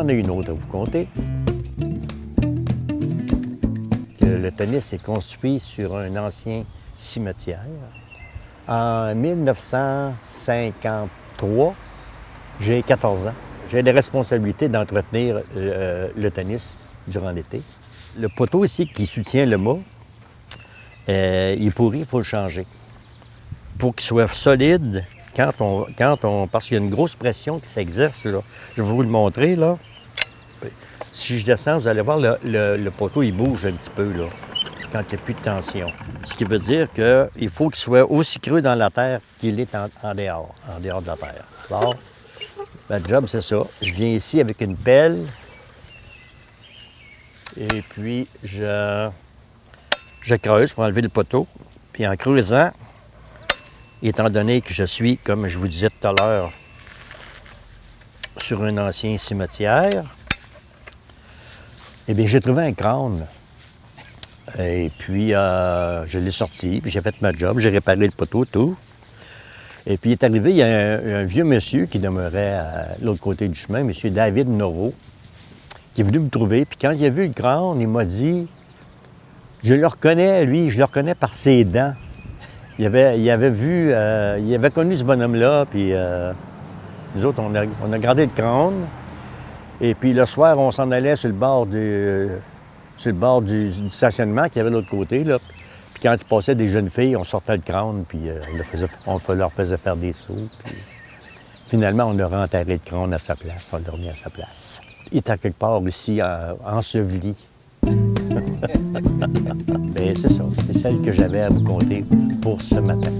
j'en ai une autre à vous conter. Le tennis est construit sur un ancien cimetière. En 1953, j'ai 14 ans. J'ai les responsabilités d'entretenir le tennis durant l'été. Le poteau ici qui soutient le mât, il est pourri, il faut le changer. Pour qu'il soit solide, parce qu'il y a une grosse pression qui s'exerce, là. Je vais vous le montrer, là. Si je descends, vous allez voir, le poteau, il bouge un petit peu, là, quand il n'y a plus de tension. Ce qui veut dire qu'il faut qu'il soit aussi creux dans la terre qu'il est en dehors de la terre. Alors, le job, c'est ça. Je viens ici avec une pelle, et puis je creuse pour enlever le poteau. Puis en creusant, étant donné que je suis, comme je vous disais tout à l'heure, sur un ancien cimetière, eh bien, j'ai trouvé un crâne. Et puis, je l'ai sorti, puis j'ai fait ma job, j'ai réparé le poteau, tout. Et puis, il est arrivé, il y a un vieux monsieur qui demeurait à l'autre côté du chemin, M. David Noreau, qui est venu me trouver. Puis quand il a vu le crâne, il m'a dit, je le reconnais, lui, je le reconnais par ses dents. Il avait connu ce bonhomme-là, puis nous autres, on a regardé le crâne. Et puis le soir, on s'en allait sur le bord du stationnement qu'il y avait de l'autre côté, là. Puis quand il passait des jeunes filles, on sortait le crâne, puis on leur faisait faire des sauts. Puis finalement, on a renterré le crâne à sa place, on l'a remis à sa place. Il est à quelque part ici, enseveli. Bien, c'est ça, c'est celle que j'avais à vous conter pour ce matin.